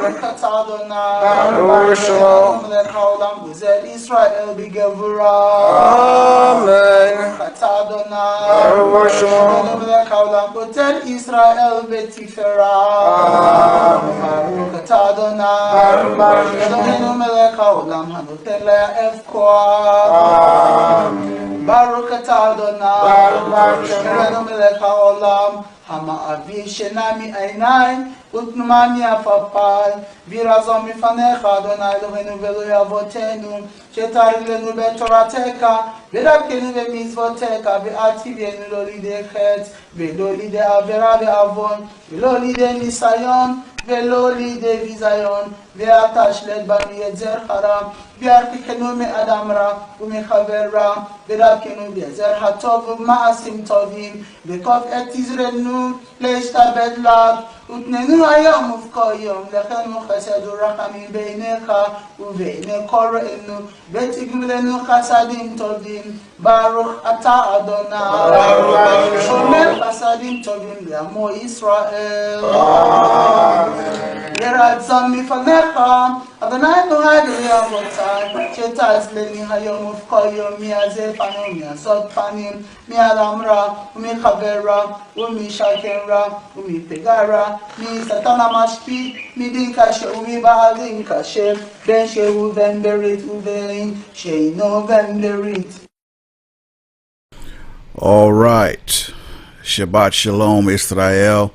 Baruch Adonai, Melech haolam Uzel Israel b'gevura. Amen. Baruch Adonai, Melech haolam Uzel Israel b'tifera. Baruch Adonai, Eloheinu Melech haolam hanoten le'ef koach. Baruch Adonai, Eloheinu Melech haolam המעביר שינה מעיניי ותנומה מעפעפיי וירזון מפניך אדוני אלוהינו ואלוהי אבותינו שתאריך לנו בתורתך ודרכנו במצוותיך ואל תביאנו לא לידי חטא ולא לידי עבירה ועוון ולא לידי ניסיון ולא לידי ביזיון ואל תשלט בנו יצר הרע וירחיקנו מאדם רע ומחבר רע ודרכנו ביצר הטוב ובמעשים טובים וכוף את עזרנו להשתבט לך ותננו היום ובכל לכן חסד ורחמים בעיניך ובעיני כל רעינו ותגמלנו חסדים טובים ברוך אתה אדוני שומר חסדים טובים לעמו ישראל ירצון מפניך אדוני אלוהי אלוהי אבותיי שתעזלני היום ובכל יום מעזי פנים ומעשות פנים מאדם רע ומחבר רע ומשקר רע ומפגע רע משטן המשחית מדין קשה ומבעל דין קשה בין שהוא בן ברית ובין שאינו בן ברית. All right. Shabbat Shalom, Israel,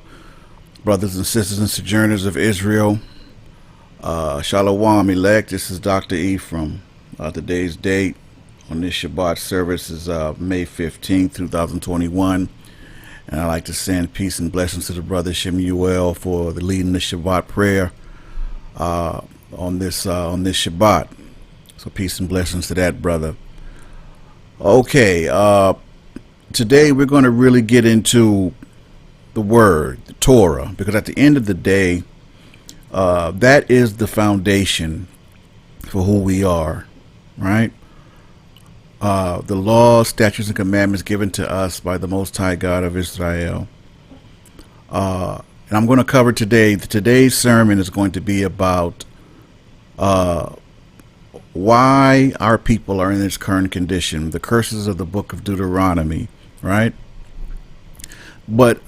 brothers and sisters and sojourners of Israel. Shalom, elect. This is Dr. Ephraim. Today's date on this Shabbat service is May 15th, 2021. And I'd like to send peace and blessings to the brother Shemuel for the leading the Shabbat prayer on this Shabbat. So peace and blessings to that brother. Okay, today we're going to really get into the word, the Torah, because at the end of the day, that is the foundation for who we are, right? The laws, statutes, and commandments given to us by the Most High God of Israel. And I'm going to cover today's sermon is going to be about why our people are in this current condition, the curses of the book of Deuteronomy, right? But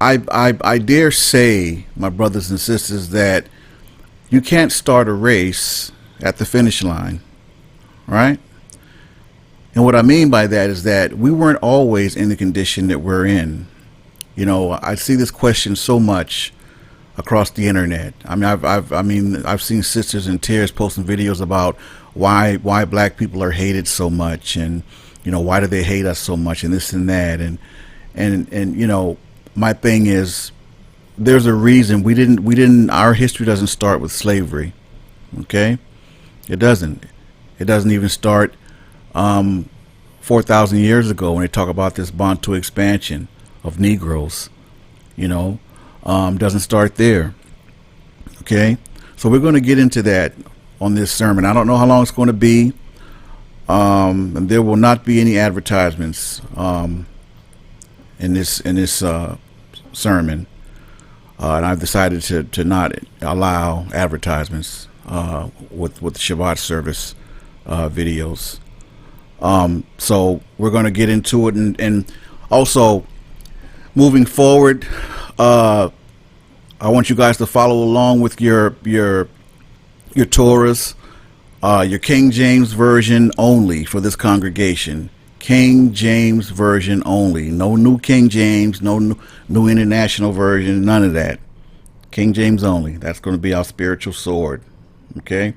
I dare say, my brothers and sisters, that you can't start a race at the finish line, right? And what I mean by that is that we weren't always in the condition that we're in. You know, I see this question so much across the internet. I mean, I've seen sisters in tears posting videos about why black people are hated so much, and you know, why do they hate us so much, and this and that, and you know, my thing is, there's a reason we didn't. Our history doesn't start with slavery. Okay, it doesn't even start 4,000 years ago when they talk about this Bantu expansion of Negroes. You know, doesn't start there. Okay, so we're going to get into that on this sermon. I don't know how long it's going to be, and there will not be any advertisements in this sermon, and I've decided to not allow advertisements with the Shabbat service videos. So we're going to get into it, and also moving forward, I want you guys to follow along with your Torahs, your King James version only for this congregation. King James version only. No new King James, no new international version, none of that. King James only. That's going to be our spiritual sword. Okay?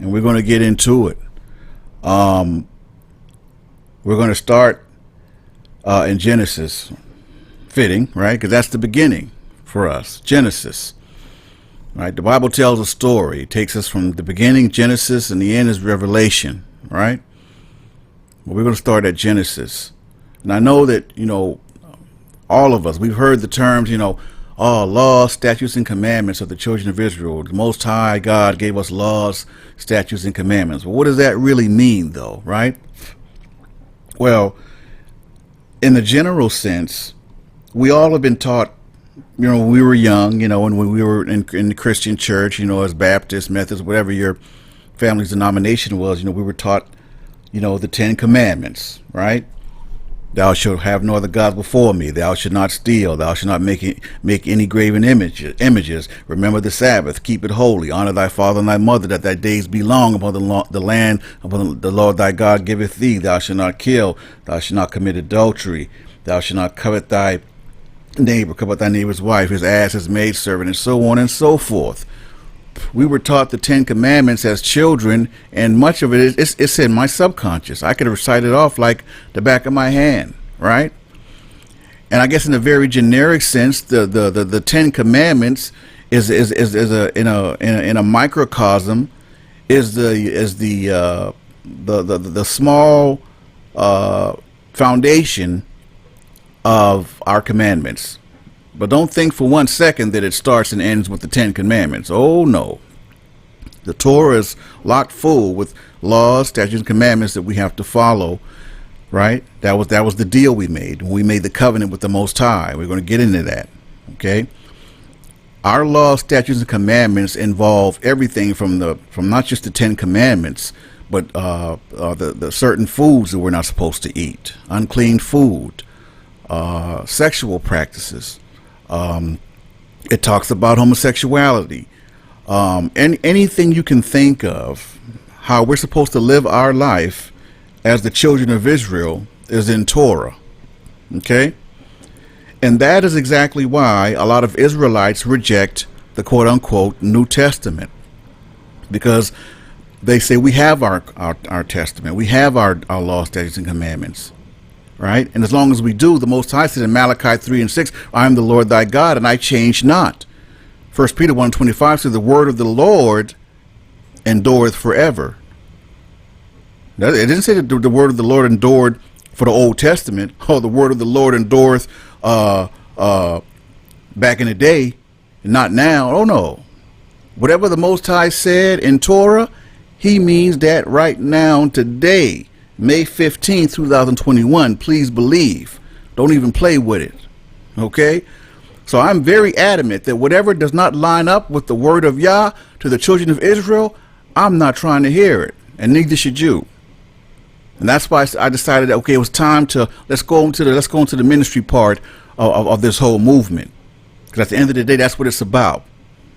And we're going to get into it. We're going to start in Genesis. Fitting, right? Because that's the beginning for us. Genesis. Right? The Bible tells a story. It takes us from the beginning, Genesis, and the end is Revelation. Right? Well, we're going to start at Genesis. And I know that, you know, all of us, we've heard the terms, you know, laws, statutes, and commandments of the children of Israel. The Most High God gave us laws, statutes, and commandments. Well, what does that really mean, though, right? Well, in the general sense, we all have been taught, when we were young, and when we were in the Christian church, as Baptists, Methodists, whatever your family's denomination was, we were taught, the 10 Commandments, right? Thou shalt have no other gods before me. Thou shalt not steal. Thou shalt not make any graven images. Remember the Sabbath. Keep it holy. Honor thy father and thy mother, that thy days be long upon the land upon the Lord thy God giveth thee. Thou shalt not kill. Thou shalt not commit adultery. Thou shalt not covet thy neighbor, covet thy neighbor's wife, his ass, his maidservant, and so on and so forth. We were taught the 10 Commandments as children, and much of it's in my subconscious. I could recite it off like the back of my hand, right? And I guess in a very generic sense, the 10 Commandments is in a microcosm is the small foundation of our commandments. But don't think for 1 second that it starts and ends with the 10 Commandments. Oh, no. The Torah is locked full with laws, statutes, and commandments that we have to follow, right? That was the deal we made when we made the covenant with the Most High. We're going to get into that, okay? Our laws, statutes, and commandments involve everything from not just the 10 Commandments, but the certain foods that we're not supposed to eat, unclean food, sexual practices. It talks about homosexuality, and anything you can think of, how we're supposed to live our life as the children of Israel is in Torah. Okay? And that is exactly why a lot of Israelites reject the quote unquote New Testament, because they say we have our testament, we have our law, statutes, and commandments. Right? And as long as we do, the Most High said in Malachi 3 and 6, I am the Lord thy God, and I change not. 1 Peter 1:25 says, the word of the Lord endureth forever. Now, it didn't say that the word of the Lord endured for the Old Testament. Oh, the word of the Lord endureth back in the day, not now. Oh, no. Whatever the Most High said in Torah, he means that right now, today. May 15th, 2021, please believe. Don't even play with it. Okay? So I'm very adamant that whatever does not line up with the word of Yah to the children of Israel, I'm not trying to hear it. And neither should you. And that's why I decided that, okay, it was time to let's go into the ministry part of this whole movement. Because at the end of the day, that's what it's about.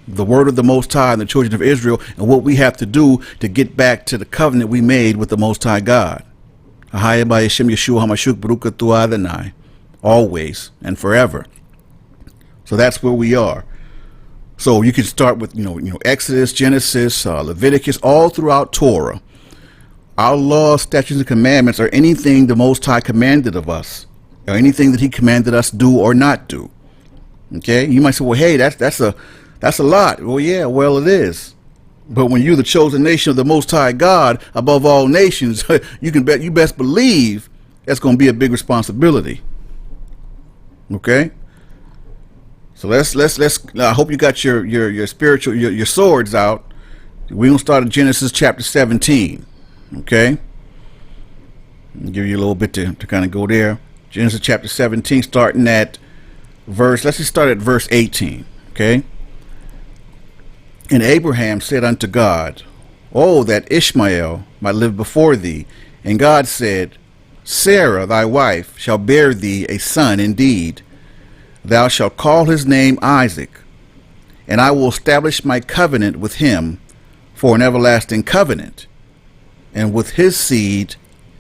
The word of the Most High and the children of Israel, and what we have to do to get back to the covenant we made with the Most High God. Always and forever. So that's where we are. So you can start with Exodus, Genesis, Leviticus, all throughout Torah. Our laws, statutes, and commandments are anything the Most High commanded of us, or anything that He commanded us do or not do. Okay, you might say, well, hey, that's a lot. Well, yeah, well, it is. But when you're the chosen nation of the Most High God above all nations, you best believe that's going to be a big responsibility. Okay. So let's. I hope you got your spiritual your swords out. We're gonna start at Genesis chapter 17. Okay. I'll give you a little bit to kind of go there. Genesis chapter 17, starting at let's just start at verse 18. Okay. And Abraham said unto God, oh, that Ishmael might live before thee. And God said, Sarah thy wife shall bear thee a son indeed. Thou shalt call his name Isaac, and I will establish my covenant with him for an everlasting covenant, and with his seed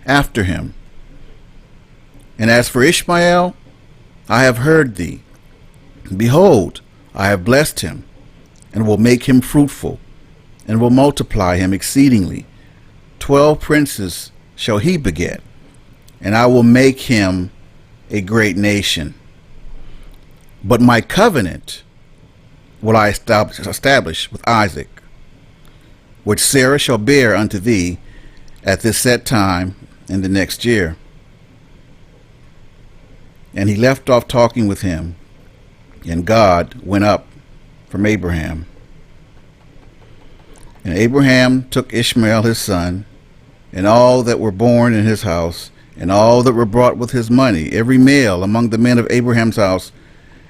after him. And as for Ishmael, I have heard thee. Behold, I have blessed him, and will make him fruitful, and will multiply him exceedingly. 12 princes shall he beget, and I will make him a great nation. But my covenant will I establish with Isaac, which Sarah shall bear unto thee at this set time in the next year. And he left off talking with him, and God went up from Abraham. And Abraham took Ishmael his son, and all that were born in his house, and all that were brought with his money, every male among the men of Abraham's house,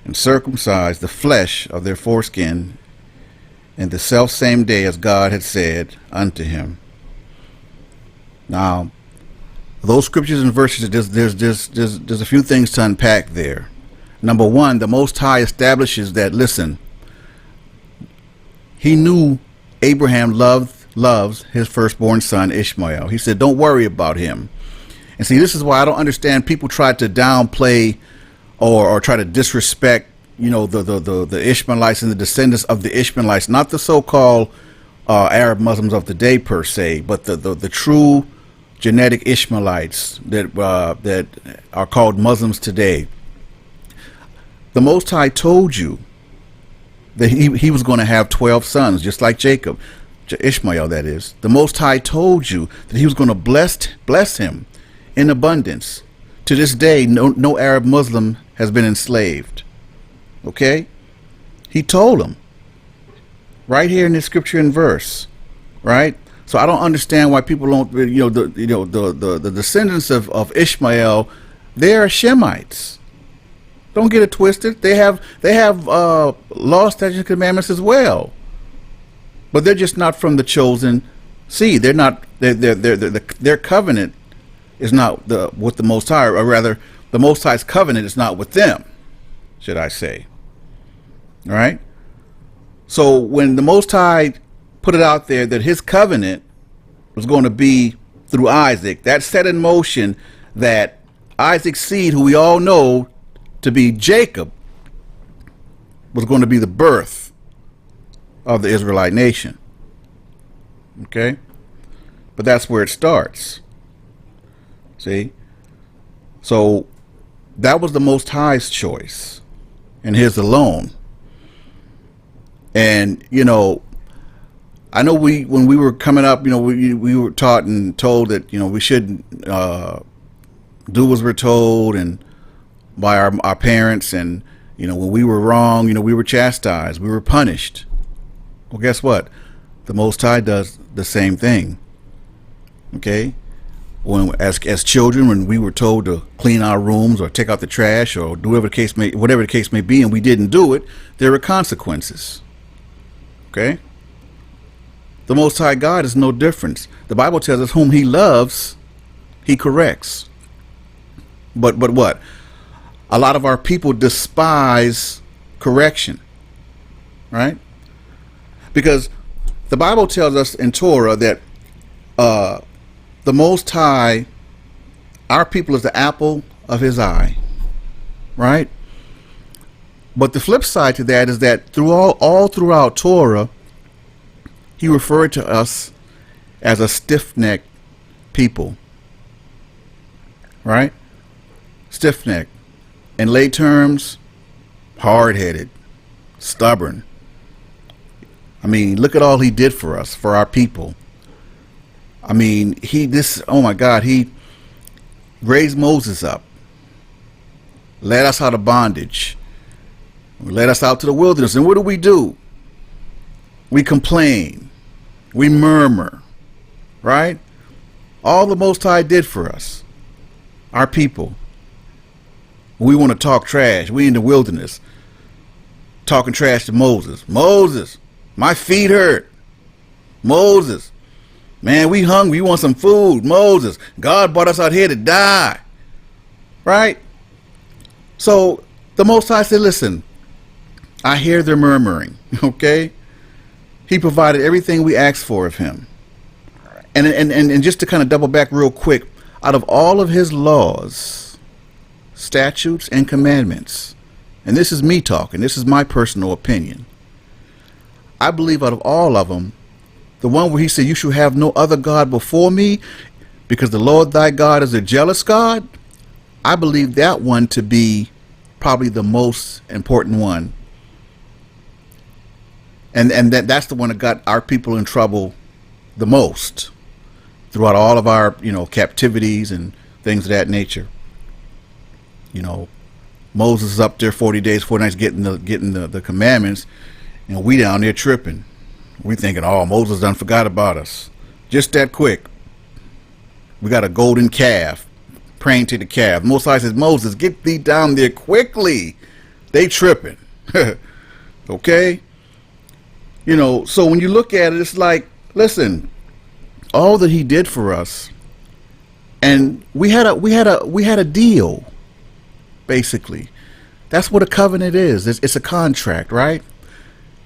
and circumcised the flesh of their foreskin in the selfsame day as God had said unto him. Now, those scriptures and verses, there's a few things to unpack there. Number one, the Most High establishes that, listen, he knew Abraham loves his firstborn son Ishmael. He said, don't worry about him. And see, this is why I don't understand people try to downplay or try to disrespect, you know, the Ishmaelites and the descendants of the Ishmaelites, not the so-called Arab Muslims of the day per se, but the true genetic Ishmaelites that are called Muslims today. The Most High told you that he was going to have 12 sons, just like Jacob, Ishmael, that is. The Most High told you that he was going to bless him in abundance. To this day, no Arab Muslim has been enslaved. Okay? He told him right here in this scripture and verse, right? So I don't understand why people don't, the descendants of Ishmael, they are Shemites. Don't get it twisted. They have law, statutes, and commandments as well, but they're just not from the chosen seed. They're not. Their covenant is not with the Most High, or rather, the Most High's covenant is not with them, should I say? All right. So when the Most High put it out there that his covenant was going to be through Isaac, that set in motion that Isaac's seed, who we all know to be Jacob, was going to be the birth of the Israelite nation. Okay? But that's where it starts. See? So that was the Most High's choice, and his alone. And, I know when we were coming up, we were taught and told that, we shouldn't do as we're told and by our parents, and when we were wrong, we were chastised, we were punished. Well, guess what? The Most High does the same thing. Okay? When as children, when we were told to clean our rooms or take out the trash or do whatever the case may be, and we didn't do it, there were consequences. Okay? The Most High God is no different. The Bible tells us whom he loves, he corrects. But what? A lot of our people despise correction, right? Because the Bible tells us in Torah that the Most High, our people, is the apple of his eye, right? But the flip side to that is that through all throughout Torah, he referred to us as a stiff-necked people, right? Stiff-necked. In lay terms, hard-headed, stubborn. I mean, look at all he did for us, for our people. I mean, oh my God, he raised Moses up, led us out of bondage, led us out to the wilderness. And what do? We complain, we murmur, right? All the Most High did for us, our people. We want to talk trash. We in the wilderness talking trash to Moses. Moses, my feet hurt. Moses, man, we hungry. We want some food. Moses, God brought us out here to die. Right? So the Most High said, listen, I hear their murmuring. Okay? He provided everything we asked for of him. And just to kind of double back real quick, out of all of his laws, statutes, and commandments, and this is me talking, this is my personal opinion, I believe out of all of them, the one where he said, you shall have no other God before me, because the Lord thy God is a jealous God, I believe that one to be probably the most important one. And that's the one that got our people in trouble the most throughout all of our, captivities and things of that nature. Moses is up there 40 days, 40 nights getting the commandments, and we down there tripping. We thinking, oh, Moses done forgot about us. Just that quick. We got a golden calf, praying to the calf. Most High says, Moses, get thee down there quickly. They tripping. Okay? You know, so when you look at it, it's like, listen, all that he did for us, and we had a deal, basically. That's what a covenant is. It's a contract, right?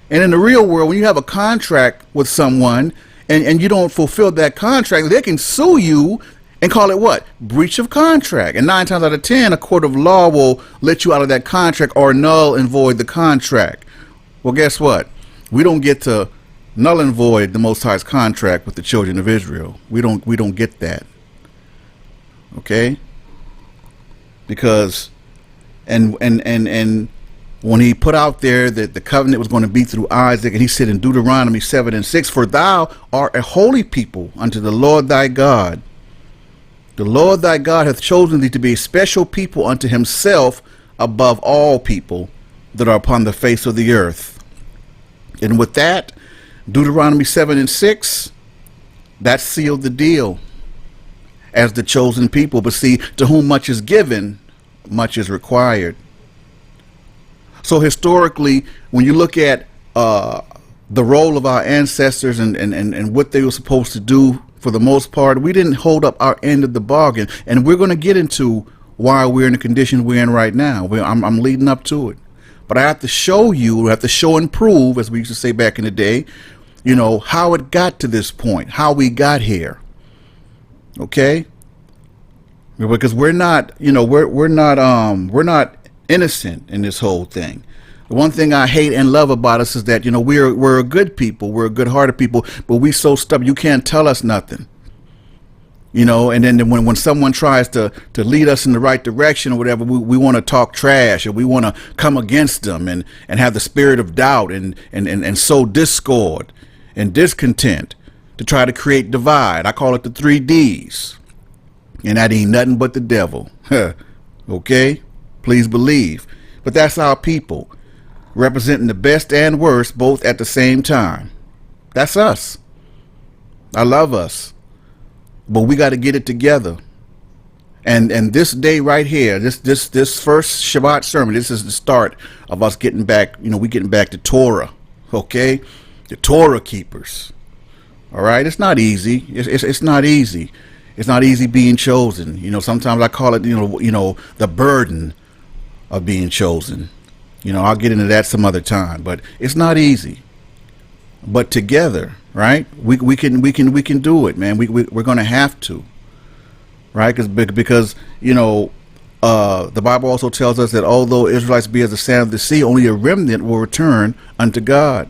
And in the real world, when you have a contract with someone and you don't fulfill that contract, they can sue you and call it what? Breach of contract. And 9 times out of 10, a court of law will let you out of that contract or null and void the contract. Well, guess what? We don't get to null and void the Most High's contract with the children of Israel. We don't get that. Okay? Because and when he put out there that the covenant was going to be through Isaac, and he said in Deuteronomy 7:6, "For thou art a holy people unto the Lord thy God. The Lord thy God hath chosen thee to be a special people unto himself above all people that are upon the face of the earth." And with that, Deuteronomy 7:6, that sealed the deal as the chosen people. But see, to whom much is given, much is required. So historically, when you look at the role of our ancestors and what they were supposed to do, for the most part, we didn't hold up our end of the bargain. And we're going to get into why we're in the condition we're in right now. I'm leading up to it. But I have to show you, I have to show and prove, as we used to say back in the day, you know, how it got to this point, how we got here. Okay? Because we're not, you know, we're not innocent in this whole thing. The one thing I hate and love about us is that, you know, we're a good people, we're a good-hearted people, but we so stubborn, you can't tell us nothing. You know, and then when someone tries to lead us in the right direction or whatever, we want to talk trash, or we want to come against them and have the spirit of doubt and sow discord and discontent to try to create divide. I call it the 3 Ds. And that ain't nothing but the devil. Okay? Please believe. But that's our people, representing the best and worst both at the same time. That's us. I love us. But we got to get it together. And this day right here, this first Shabbat sermon, this is the start of us getting back, you know, we getting back to Torah. Okay? The Torah keepers. All right? It's not easy. It's not easy. It's not easy being chosen. You know, sometimes I call it, you know, the burden of being chosen. You know, I'll get into that some other time, but it's not easy. But together, right? We can do it, man. We're going to have to, right? Because you know, the Bible also tells us that although Israelites be as the sand of the sea, only a remnant will return unto God.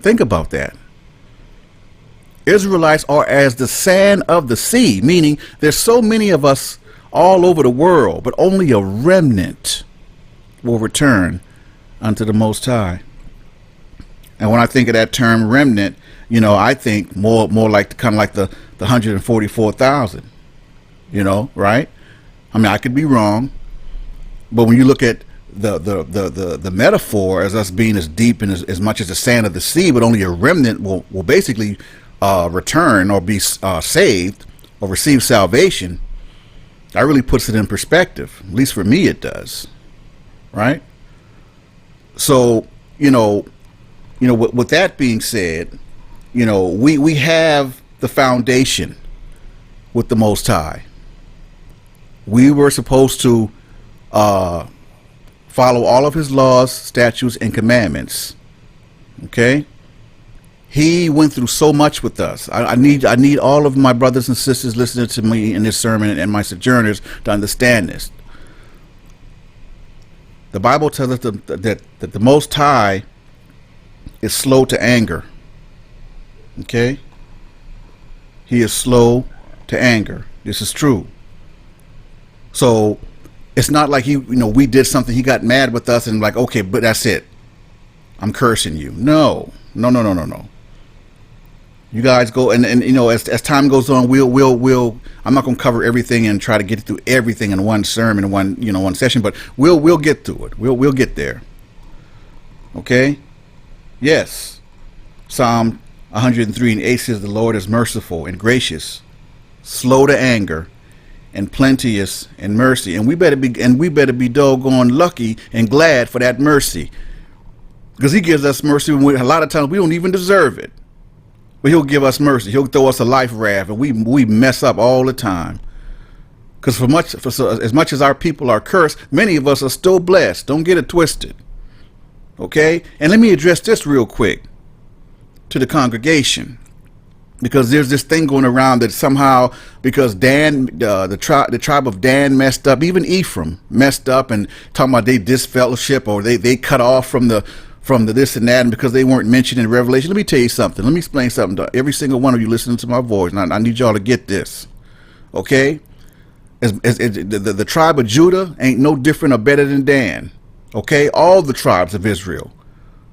Think about that. Israelites are as the sand of the sea, meaning there's so many of us all over the world, but only a remnant will return unto the Most High. And when I think of that term remnant, you know, I think more like kind of like the 144,000, you know, right? I mean, I could be wrong, but when you look at the metaphor as us being as deep and as much as the sand of the sea, but only a remnant will basically return or be saved or receive salvation, that really puts it in perspective. At least for me it does, right? So you know with that being said, you know, we have the foundation with the Most High. We were supposed to follow all of his laws, statutes, and commandments. Okay? He went through so much with us. I need all of my brothers and sisters listening to me in this sermon and my sojourners to understand this. The Bible tells us that the Most High is slow to anger. Okay? He is slow to anger. This is true. So it's not like we did something, he got mad with us and like, okay, but that's it, I'm cursing you. No. You guys go and you know, as time goes on, we'll I'm not going to cover everything and try to get through everything in one sermon, one session, but we'll get through it. We'll get there. Okay? Yes. Psalm 103:8 says the Lord is merciful and gracious, slow to anger, and plenteous in mercy. And we better be doggone lucky and glad for that mercy. Because he gives us mercy when a lot of times we don't even deserve it. But he'll give us mercy. He'll throw us a life raft, and we mess up all the time. Because as much as our people are cursed, many of us are still blessed. Don't get it twisted. Okay? And let me address this real quick to the congregation. Because there's this thing going around that somehow, because Dan, the tribe of Dan messed up, even Ephraim messed up, and talking about they disfellowship or they cut off from the this and that, and because they weren't mentioned in Revelation. Let me tell you something. Let me explain something to every single one of you listening to my voice. And I need y'all to get this. Okay? The tribe of Judah ain't no different or better than Dan. Okay? All the tribes of Israel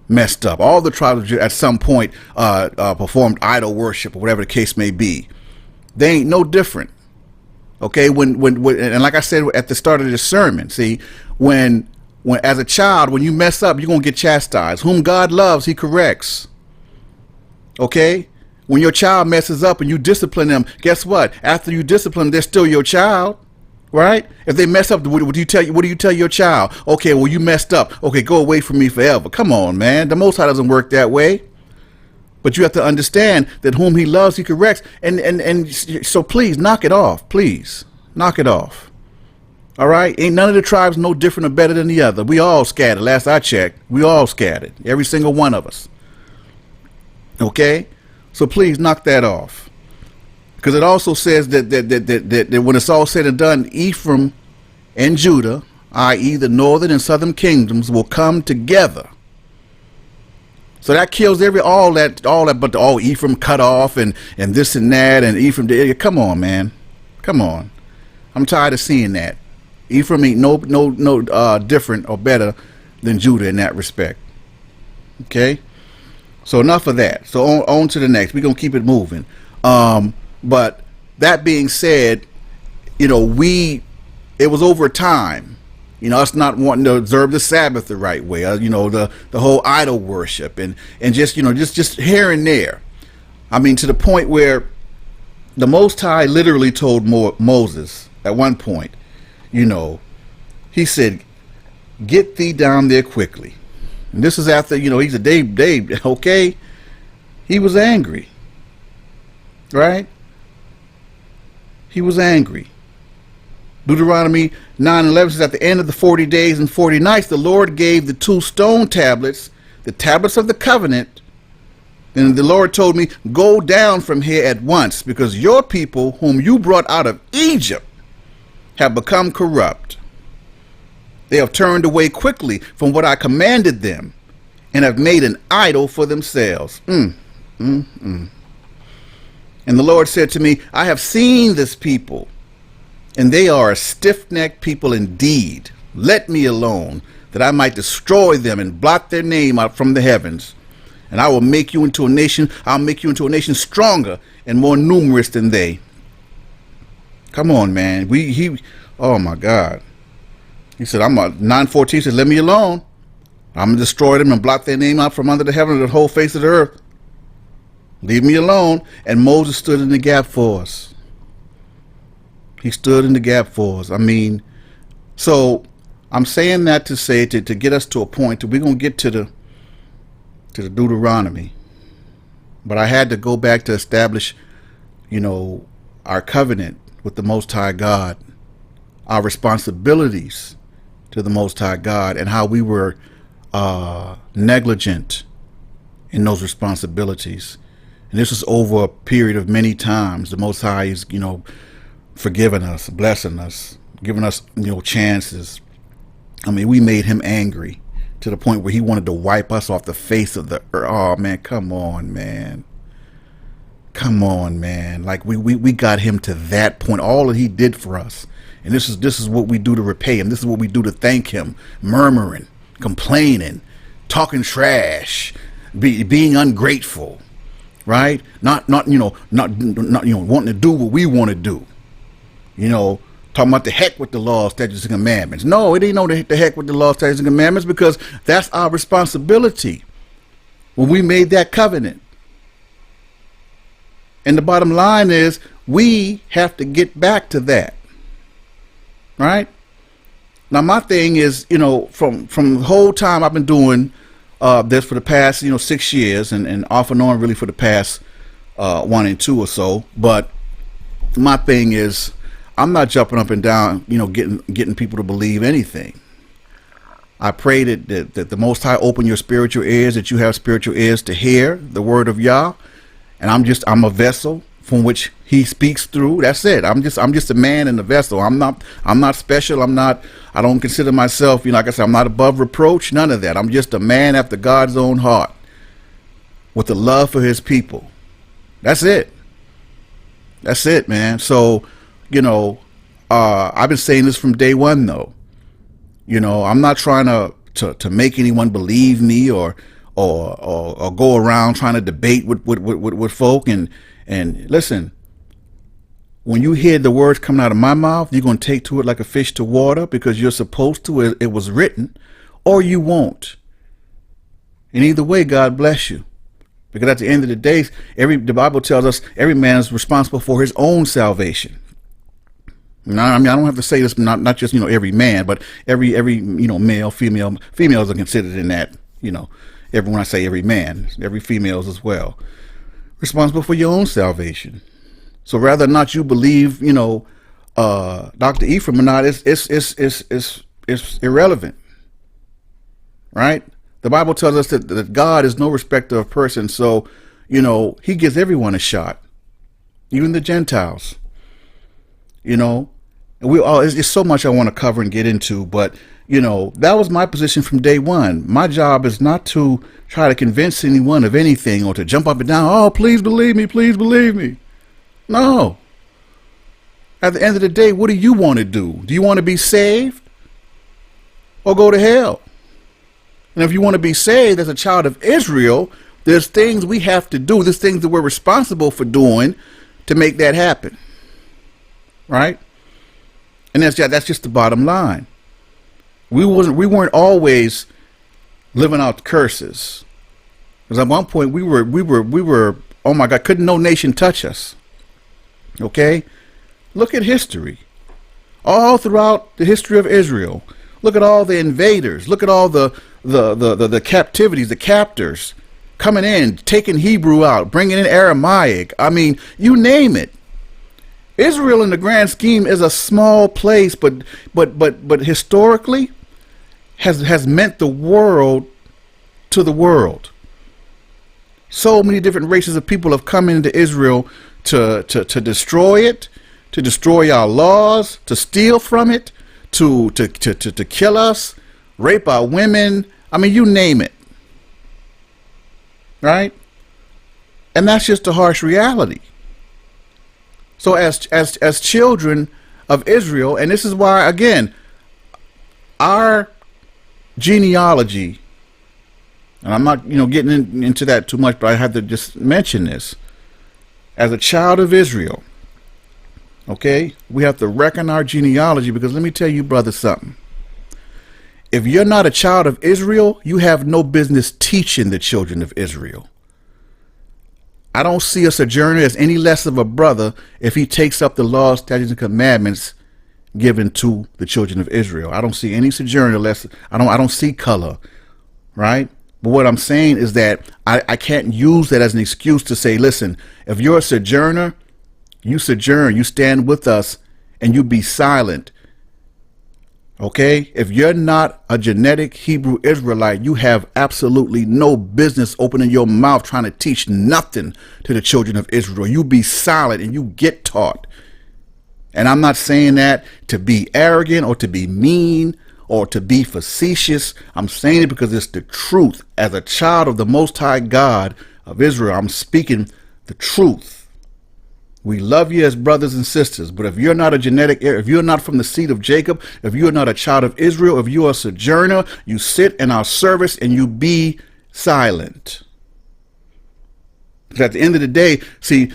messed up. All the tribes at some point performed idol worship or whatever the case may be. They ain't no different. Okay, when and like I said at the start of this sermon, see, when as a child, when you mess up, you're gonna get chastised. Whom God loves, he corrects. Okay? When your child messes up and you discipline them, guess what? After you discipline them, they're still your child. Right? If they mess up, what do you tell your child? Okay, well, you messed up. Okay, go away from me forever. Come on, man. The Most High doesn't work that way. But you have to understand that whom he loves, he corrects. And so please, knock it off. Please, knock it off. All right? Ain't none of the tribes no different or better than the other. We all scattered. Last I checked, we all scattered. Every single one of us. Okay? So please, knock that off. Because it also says that when it's all said and done, Ephraim and Judah, i.e. the northern and southern kingdoms, will come together. So that kills all that, but Ephraim cut off and this and that, and Ephraim, come on, man. Come on. I'm tired of seeing that. Ephraim ain't no different or better than Judah in that respect. Okay? So enough of that. So on to the next. We're going to keep it moving. But that being said, you know, it was over time, you know, us not wanting to observe the Sabbath the right way, you know, the whole idol worship and just, you know, just here and there. I mean, to the point where the Most High literally told Moses at one point, you know, he said, get thee down there quickly. And this is after, you know, he said, Dave, okay. He was angry, right? He was angry. Deuteronomy 9:11 says, at the end of the 40 days and 40 nights, the Lord gave the 2 stone tablets, the tablets of the covenant. And the Lord told me, go down from here at once, because your people whom you brought out of Egypt have become corrupt. They have turned away quickly from what I commanded them and have made an idol for themselves. And the Lord said to me, I have seen this people, and they are a stiff-necked people indeed. Let me alone, that I might destroy them and blot their name out from the heavens. And I will make you into a nation. I'll make you into a nation stronger and more numerous than they. Come on, man. Oh my God. He said, 9:14 says, let me alone. I'm going to destroy them and blot their name out from under the heaven of the whole face of the earth. Leave me alone. And Moses stood in the gap for us. He stood in the gap for us. I mean, so I'm saying that to say, to get us to a point that we're going to get to the Deuteronomy. But I had to go back to establish, you know, our covenant with the Most High God, our responsibilities to the Most High God, and how we were negligent in those responsibilities. And this is over a period of many times. The Most High is, you know, forgiving us, blessing us, giving us, you know, chances. I mean, we made him angry to the point where he wanted to wipe us off the face of the earth. Oh, man, come on, man. Come on, man. Like, we got him to that point. All that he did for us. And this is what we do to repay him. This is what we do to thank him. Murmuring, complaining, talking trash, being ungrateful. Right? Not wanting to do what we want to do. You know, talking about the heck with the law, statutes, and commandments. No, it ain't no the heck with the law, statutes, and commandments, because that's our responsibility when we made that covenant. And the bottom line is, we have to get back to that. right? Now, my thing is, from the whole time I've been doing this for the past, 6 years, and off and on really for the past 1 and 2 or so. But my thing is, I'm not jumping up and down, getting people to believe anything. I pray that the Most High open your spiritual ears, that you have spiritual ears to hear the word of Yah. And I'm a vessel from which He speaks through. That's it. I'm just a man in the vessel. I'm not special. I don't consider myself, like I said, I'm not above reproach. None of that. I'm just a man after God's own heart, with the love for His people. That's it. That's it, man. So, I've been saying this from day one, though. I'm not trying to make anyone believe me or go around trying to debate with folk. And listen, when you hear the words coming out of my mouth, you're going to take to it like a fish to water, because you're supposed to. It was written, or you won't. And either way, God bless you. Because at the end of the day, the Bible tells us every man is responsible for his own salvation. Now, I don't have to say this, not just, every man, but every male, female. Females are considered in that, when I say every man, every females as well. Responsible for your own salvation. So whether or not you believe, Dr. Ephraim or not, it's irrelevant. Right? The Bible tells us that God is no respecter of persons. So, He gives everyone a shot, even the Gentiles. And it's so much I want to cover and get into, but that was my position from day one. My job is not to try to convince anyone of anything or to jump up and down. Oh, please believe me, please believe me. No. At the end of the day, what do you want to do? Do you want to be saved or go to hell? And if you want to be saved as a child of Israel, there's things we have to do. There's things that we're responsible for doing to make that happen. Right? And that's just the bottom line. We weren't always living out curses. Because at one point we were, oh my God, couldn't no nation touch us. Okay? Look at history. All throughout the history of Israel. Look at all the invaders. Look at all the captivities, the captors coming in, taking Hebrew out, bringing in Aramaic. I mean, you name it. Israel in the grand scheme is a small place, but historically has meant the world to the world. So many different races of people have come into Israel to destroy it, to destroy our laws, to steal from it, to kill us, rape our women. I mean, you name it. Right? And that's just a harsh reality. So as children of Israel, and this is why, again, our genealogy, and I'm not, getting into that too much, but I have to just mention this. As a child of Israel, okay, we have to reckon our genealogy, because let me tell you, brother, something. If you're not a child of Israel, you have no business teaching the children of Israel. I don't see a sojourner as any less of a brother if he takes up the laws, statutes, and commandments given to the children of Israel. I don't see any sojourner less. I don't see color, right? But what I'm saying is that I can't use that as an excuse to say, listen, if you're a sojourner, you sojourn, you stand with us, and you be silent. Okay? If you're not a genetic Hebrew Israelite, you have absolutely no business opening your mouth trying to teach nothing to the children of Israel. You be silent and you get taught. And I'm not saying that to be arrogant or to be mean or to be facetious. I'm saying it because it's the truth. As a child of the Most High God of Israel, I'm speaking the truth. We love you as brothers and sisters, but if you're not a genetic heir, if you're not from the seed of Jacob, if you're not a child of Israel, if you're a sojourner, you sit in our service and you be silent. Because at the end of the day, see,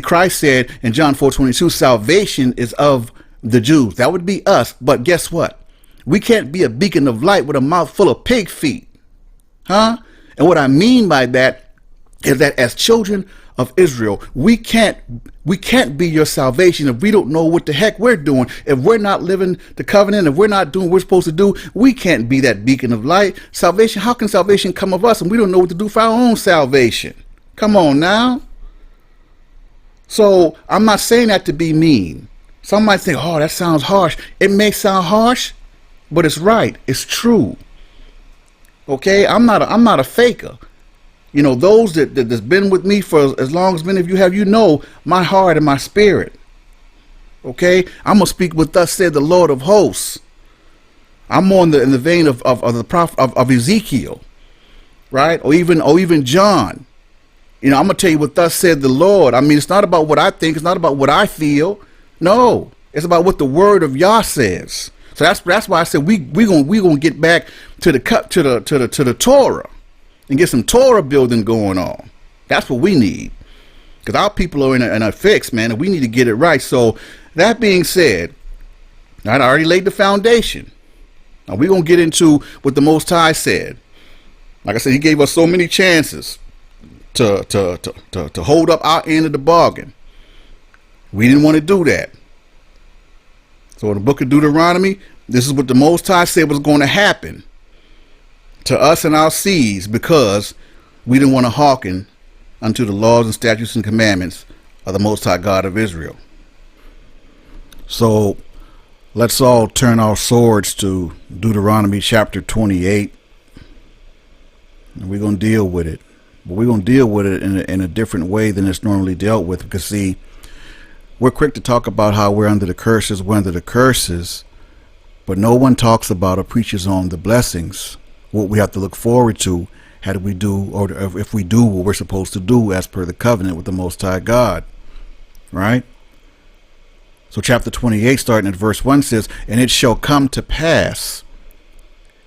Christ said in John 4:22, salvation is of the Jews. That would be us. But guess what? We can't be a beacon of light with a mouth full of pig feet. Huh? And what I mean by that is that as children of Israel, we can't be your salvation if we don't know what the heck we're doing. If we're not living the covenant, if we're not doing what we're supposed to do, we can't be that beacon of light. Salvation, how can salvation come of us and we don't know what to do for our own salvation? Come on now. So I'm not saying that to be mean. Some might think, oh, that sounds harsh. It may sound harsh, but it's right. It's true. Okay, I'm not a faker. You know, those that's been with me for as long as many of you have, you know my heart and my spirit. Okay, I'm gonna speak what thus said the Lord of hosts. I'm more in the vein of the prophet of Ezekiel, right? Or even John. You know, I'm gonna tell you what thus said the Lord. I mean, it's not about what I think. It's not about what I feel. No, it's about what the word of Yah says. So that's why I said we gonna get back to the Torah and get some Torah building going on. That's what we need, because our people are in a fix, man, and we need to get it right. So that being said, I already laid the foundation. Now we're gonna get into what the Most High said. Like I said, He gave us so many chances to hold up our end of the bargain. We didn't want to do that. So in the book of Deuteronomy, this is what the Most High said was going to happen to us and our seeds, because we didn't want to hearken unto the laws and statutes and commandments of the Most High God of Israel. So let's all turn our swords to Deuteronomy chapter 28. And we're going to deal with it. But we're going to deal with it in a different way than it's normally dealt with. Because, see, we're quick to talk about how we're under the curses, but no one talks about or preaches on the blessings, what we have to look forward to, how do we do, or if we do what we're supposed to do as per the covenant with the Most High God, right? So chapter 28, starting at verse 1 says, "And it shall come to pass,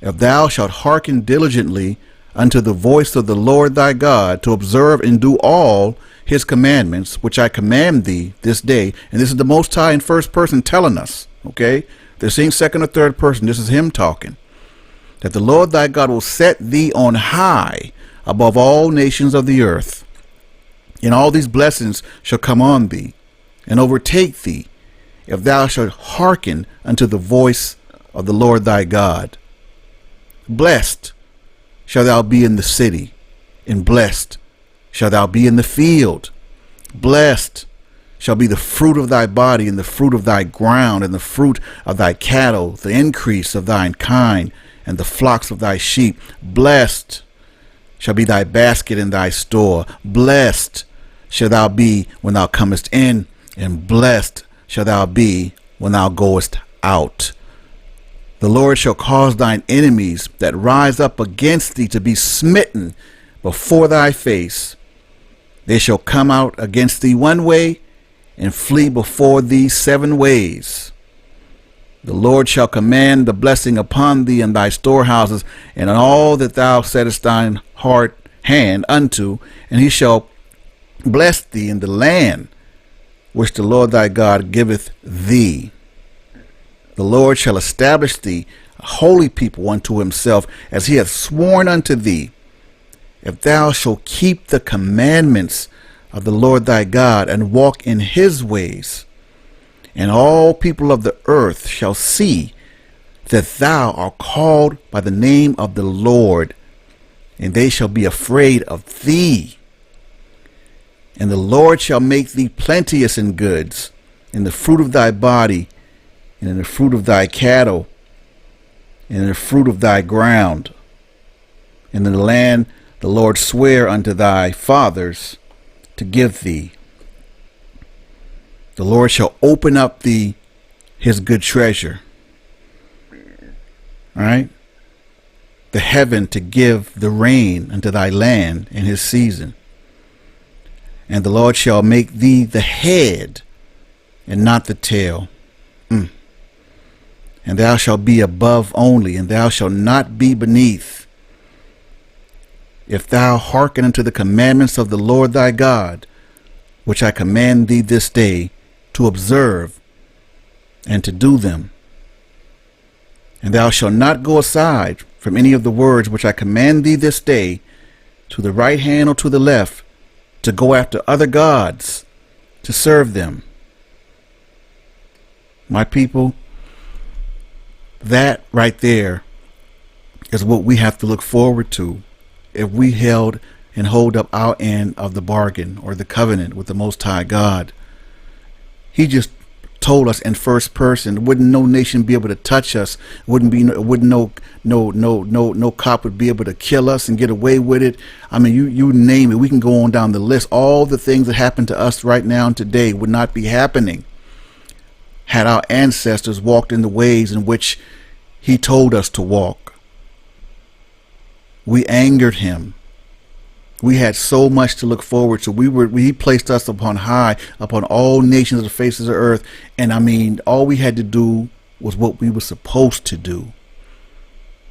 if thou shalt hearken diligently unto the voice of the Lord thy God, to observe and do all his commandments, which I command thee this day." And this is the Most High in first person telling us, okay? They're saying second or third person. This is him talking. "That the Lord thy God will set thee on high above all nations of the earth. And all these blessings shall come on thee and overtake thee, if thou shalt hearken unto the voice of the Lord thy God. Blessed shall thou be in the city, and blessed shall thou be in the field. Blessed shall be the fruit of thy body, and the fruit of thy ground, and the fruit of thy cattle, the increase of thine kind, and the flocks of thy sheep. Blessed shall be thy basket and thy store. Blessed shall thou be when thou comest in, and blessed shall thou be when thou goest out. The Lord shall cause thine enemies that rise up against thee to be smitten before thy face. They shall come out against thee one way, and flee before thee 7 ways. The Lord shall command the blessing upon thee in thy storehouses, and on all that thou settest thine hand unto, and he shall bless thee in the land which the Lord thy God giveth thee. The Lord shall establish thee a holy people unto himself, as he hath sworn unto thee, if thou shalt keep the commandments of the Lord thy God, and walk in his ways. And all people of the earth shall see that thou art called by the name of the Lord, and they shall be afraid of thee. And the Lord shall make thee plenteous in goods, in the fruit of thy body, and in the fruit of thy cattle, and in the fruit of thy ground, and in the land the Lord sware unto thy fathers to give thee. The Lord shall open up thee his good treasure, all right, the heaven, to give the rain unto thy land in his season. And the Lord shall make thee the head and not the tail. And thou shalt be above only, and thou shalt not be beneath. If thou hearken unto the commandments of the Lord thy God, which I command thee this day, to observe and to do them. And thou shalt not go aside from any of the words which I command thee this day, to the right hand or to the left, to go after other gods, to serve them. My people, that right there is what we have to look forward to if we held and hold up our end of the bargain or the covenant with the Most High God. He just told us in first person, wouldn't no nation be able to touch us, wouldn't no cop would be able to kill us and get away with it. I mean, you name it, we can go on down the list. All the things that happen to us right now and today would not be happening had our ancestors walked in the ways in which he told us to walk. We angered him. We had so much to look forward to. He placed us upon high, upon all nations of the faces of the earth. And I mean, all we had to do was what we were supposed to do.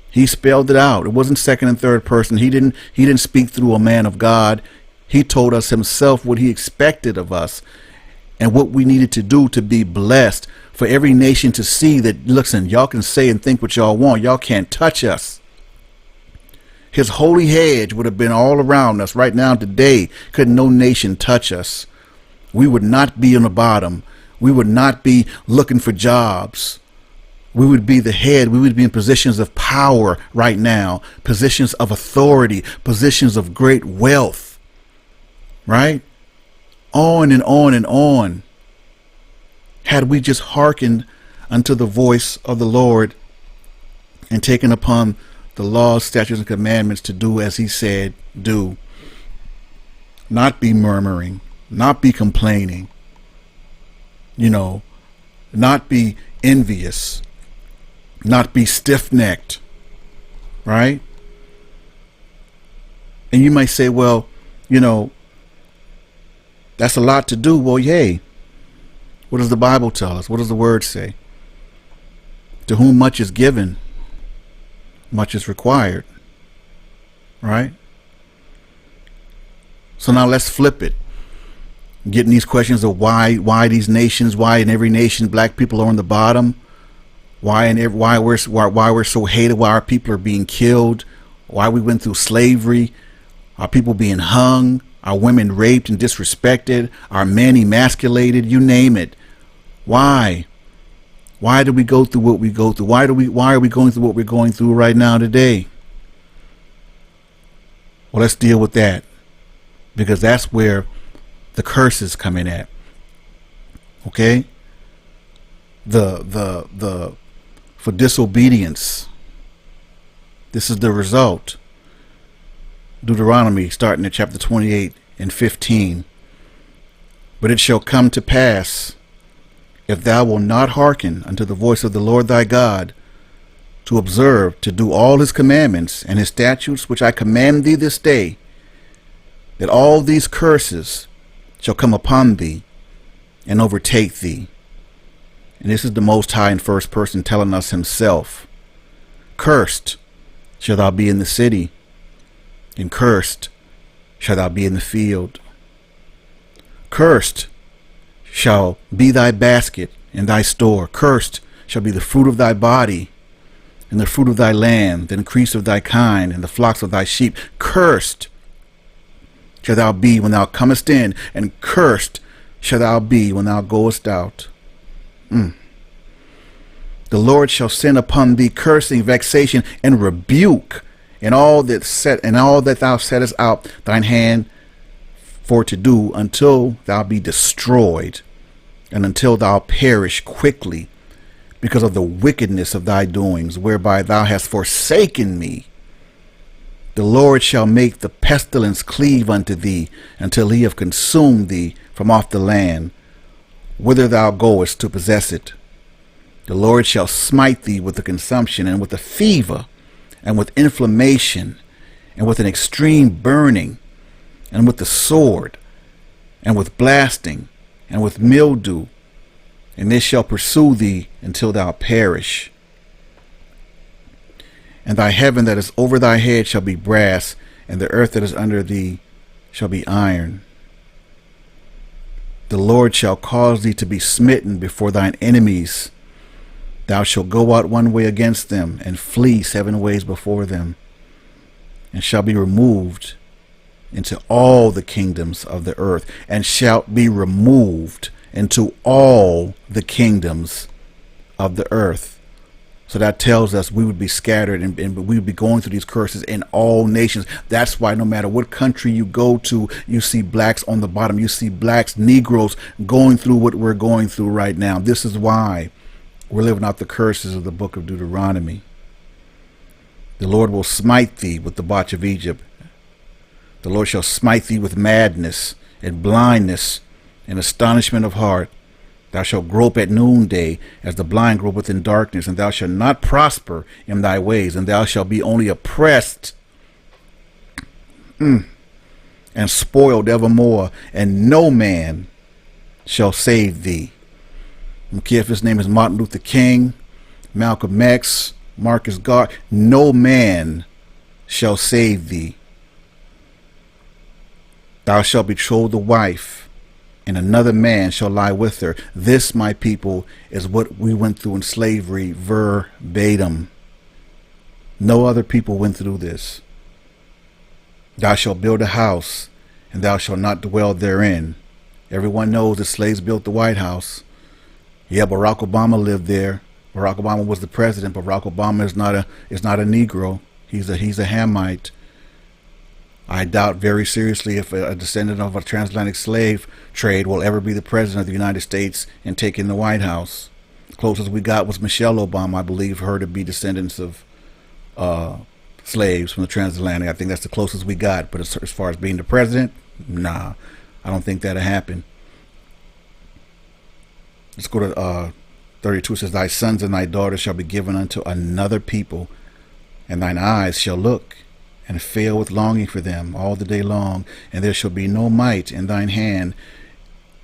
He spelled it out. It wasn't second and third person. He didn't speak through a man of God. He told us himself what he expected of us and what we needed to do to be blessed, for every nation to see that, listen, y'all can say and think what y'all want. Y'all can't touch us. His holy hedge would have been all around us right now today. Could no nation touch us. We would not be on the bottom. We would not be looking for jobs. We would be the head. We would be in positions of power right now, positions of authority, positions of great wealth, right? On and on and on. Had we just hearkened unto the voice of the Lord and taken upon the laws, statutes, and commandments to do as he said, do. Not be murmuring, not be complaining, not be envious, not be stiff-necked, right? And you might say, well, that's a lot to do. Well, yay. What does the Bible tell us? What does the word say? To whom much is given, much is required, right? So now let's flip it. Getting these questions of why these nations, why in every nation black people are on the bottom, why we're so hated, why our people are being killed, why we went through slavery, our people being hung, our women raped and disrespected, our men emasculated, you name it. Why? Why do we go through what we go through? Why are we going through what we're going through right now today? Well, let's deal with that, because that's where the curses come in at. Okay? For disobedience. This is the result. Deuteronomy, starting at chapter 28 and 15. But it shall come to pass, if thou wilt not hearken unto the voice of the Lord thy God, to observe, to do all his commandments and his statutes which I command thee this day, that all these curses shall come upon thee and overtake thee. And this is the Most High in first person telling us himself. Cursed shall thou be in the city, and cursed shall thou be in the field. Cursed shall be thy basket and thy store. Cursed shall be the fruit of thy body, and the fruit of thy land, the increase of thy kind, and the flocks of thy sheep. Cursed shall thou be when thou comest in, and cursed shall thou be when thou goest out. The Lord shall send upon thee cursing, vexation, and rebuke, in all that thou settest out thine hand for to do, until thou be destroyed, and until thou perish quickly, because of the wickedness of thy doings, whereby thou hast forsaken me. The Lord shall make the pestilence cleave unto thee, until he have consumed thee from off the land, whither thou goest to possess it. The Lord shall smite thee with the consumption, and with the fever, and with inflammation, and with an extreme burning, and with the sword, and with blasting, and with mildew, and they shall pursue thee until thou perish. And thy heaven that is over thy head shall be brass, and the earth that is under thee shall be iron. The Lord shall cause thee to be smitten before thine enemies. Thou shalt go out one way against them, and flee 7 ways before them, and shall be removed into all the kingdoms of the earth, and shalt be removed into all the kingdoms of the earth. So that tells us we would be scattered, and we would be going through these curses in all nations. That's why no matter what country you go to, you see blacks on the bottom. You see blacks, Negroes going through what we're going through right now. This is why we're living out the curses of the book of Deuteronomy. The Lord will smite thee with the botch of Egypt. The Lord shall smite thee with madness and blindness and astonishment of heart. Thou shalt grope at noonday, as the blind gropeth in darkness, and thou shalt not prosper in thy ways, and thou shalt be only oppressed and spoiled evermore, and no man shall save thee. I don't care if his name is Martin Luther King, Malcolm X, Marcus Garvey, no man shall save thee. Thou shalt betroth the wife, and another man shall lie with her. This, my people, is what we went through in slavery verbatim. No other people went through this. Thou shalt build a house, and thou shalt not dwell therein. Everyone knows the slaves built the White House. Yeah, Barack Obama lived there. Barack Obama was the president. Barack Obama is not a Negro. He's a Hamite. I doubt very seriously if a descendant of a transatlantic slave trade will ever be the president of the United States and take in the White House. The closest we got was Michelle Obama. I believe her to be descendants of slaves from the transatlantic. I think that's the closest we got. But as far as being the president, nah, I don't think that'll happen. Let's go to 32. It says, thy sons and thy daughters shall be given unto another people, and thine eyes shall look and fail with longing for them all the day long, and there shall be no might in thine hand.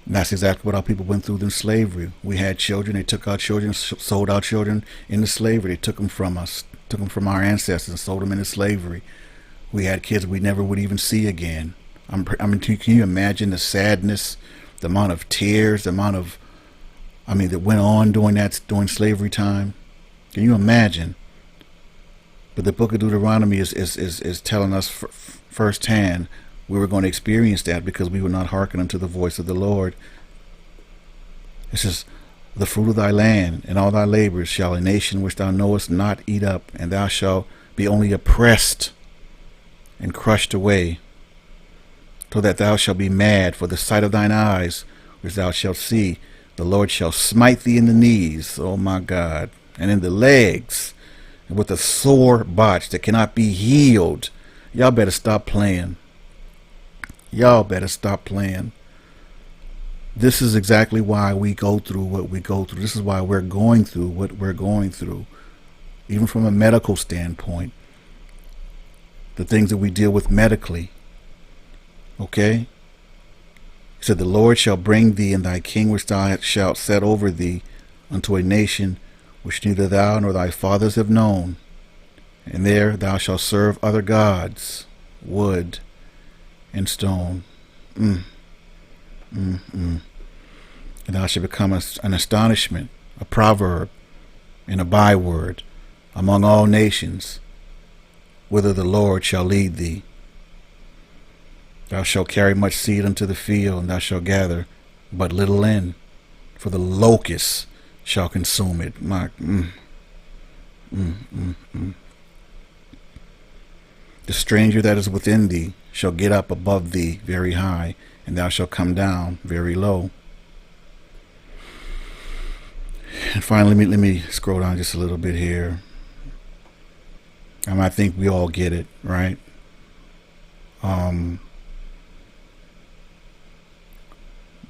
And that's exactly what our people went through in slavery. We had children, they took our children, sold our children into slavery. They took them from us, took them from our ancestors and sold them into slavery. We had kids we never would even see again. I mean, can you imagine the sadness, the amount of tears, the amount of, that went on during slavery time? Can you imagine? But the book of Deuteronomy is telling us firsthand we were going to experience that because we would not hearken unto the voice of the Lord. It says, the fruit of thy land and all thy labors shall a nation which thou knowest not eat up, and thou shalt be only oppressed and crushed away, so that thou shalt be mad for the sight of thine eyes, which thou shalt see. The Lord shall smite thee in the knees, oh my God, and in the legs, with a sore botch that cannot be healed. Y'all better stop playing. Y'all better stop playing. This is exactly why we go through what we go through. This is why we're going through what we're going through. Even from a medical standpoint. The things that we deal with medically. Okay? He said, the Lord shall bring thee and thy king which thou shalt set over thee unto a nation which neither thou nor thy fathers have known, and there thou shalt serve other gods, wood and stone. And thou shalt become an astonishment, a proverb, and a byword among all nations, whither the Lord shall lead thee. Thou shalt carry much seed unto the field, and thou shalt gather but little in, for the locusts shall consume it. The stranger that is within thee shall get up above thee very high, and thou shalt come down very low. And finally, let me scroll down just a little bit here. I think we all get it, right?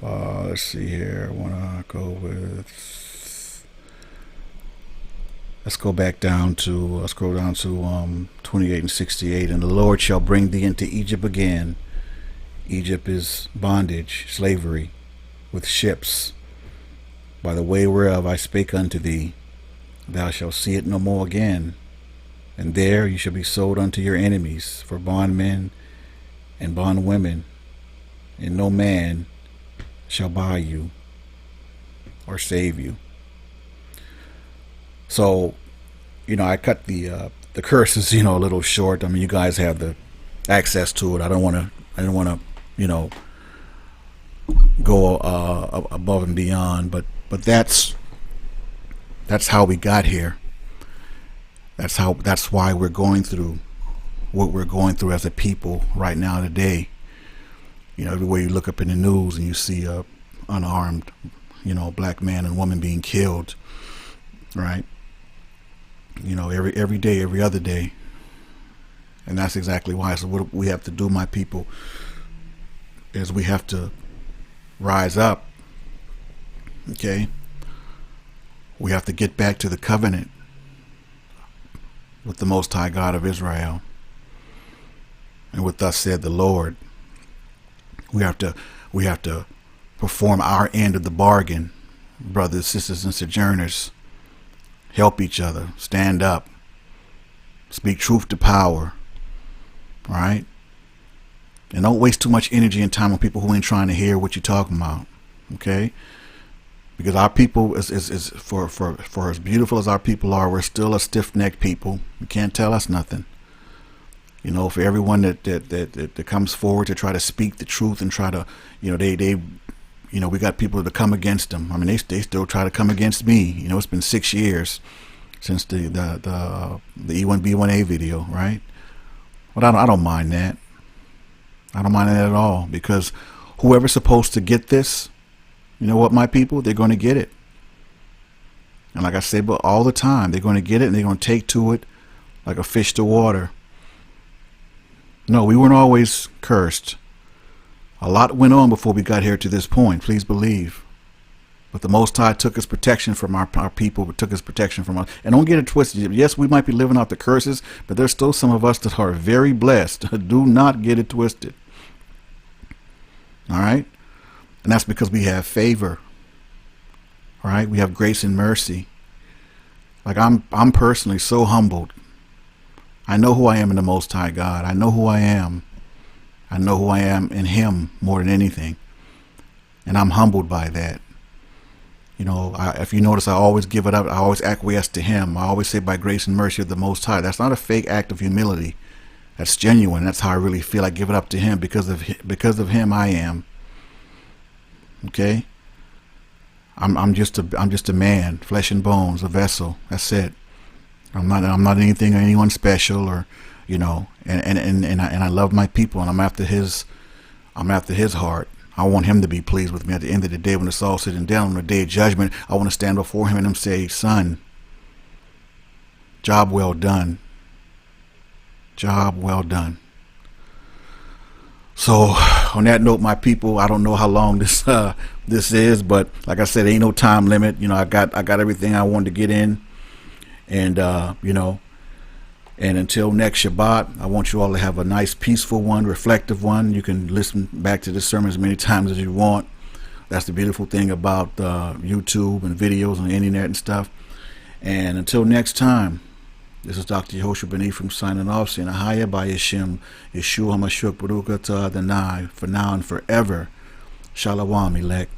Let's see here. I want to go with, let's go back down to, let's scroll down to 28 and 68. And the Lord shall bring thee into Egypt again. Egypt is bondage, slavery, with ships. By the way whereof I spake unto thee, thou shalt see it no more again. And there you shall be sold unto your enemies for bondmen and bondwomen, and no man shall buy you or save you. So, I cut the curses, a little short. You guys have the access to it. I don't want to I didn't want to, go above and beyond, but that's how we got here. That's why we're going through what we're going through as a people right now today. Everywhere you look up in the news and you see a unarmed, black man and woman being killed, right? Every day, every other day. And that's exactly why. So what we have to do, my people, is we have to rise up. Okay? We have to get back to the covenant with the Most High God of Israel. And with thus said the Lord. We have to perform our end of the bargain, brothers, sisters, and sojourners. Help each other. Stand up. Speak truth to power. All right? And don't waste too much energy and time on people who ain't trying to hear what you're talking about. Okay? Because our people is for as beautiful as our people are, we're still a stiff-necked people. You can't tell us nothing. For everyone that comes forward to try to speak the truth and try to, we got people that come against them. I mean, they still try to come against me. It's been 6 years since the E1B1A video, right? But I don't mind that. I don't mind that at all, because whoever's supposed to get this, you know what, my people, they're going to get it. And like I say, but all the time, they're going to get it and they're going to take to it like a fish to water. No, we weren't always cursed. A lot went on before we got here to this point, please believe. But the Most High took his protection from our people, took his protection from us. And don't get it twisted. Yes, we might be living out the curses, but there's still some of us that are very blessed. Do not get it twisted. All right? And that's because we have favor. All right? We have grace and mercy. Like I'm personally so humbled. I know who I am in the Most High God. I know who I am. I know who I am in Him more than anything. And I'm humbled by that. If you notice, I always give it up. I always acquiesce to Him. I always say by grace and mercy of the Most High. That's not a fake act of humility. That's genuine. That's how I really feel. I give it up to Him because of Him. I am. Okay. I'm just a man, flesh and bones, a vessel. That's it. I'm not anything or anyone special, or and I love my people, and I'm after his heart. I want Him to be pleased with me at the end of the day, when it's all said and done, on the day of judgment. I want to stand before Him and Him say, son, job well done. Job well done. So on that note, my people, I don't know how long this is, but like I said, ain't no time limit. I got everything I wanted to get in. And, and until next Shabbat, I want you all to have a nice, peaceful one, reflective one. You can listen back to this sermon as many times as you want. That's the beautiful thing about YouTube and videos on the internet and stuff. And until next time, this is Dr. Yehoshua ben Ephraim signing off, saying Ahaya by Yeshua HaMashiach Baruch Atah Adonai, for now and forever. Shalom, elect.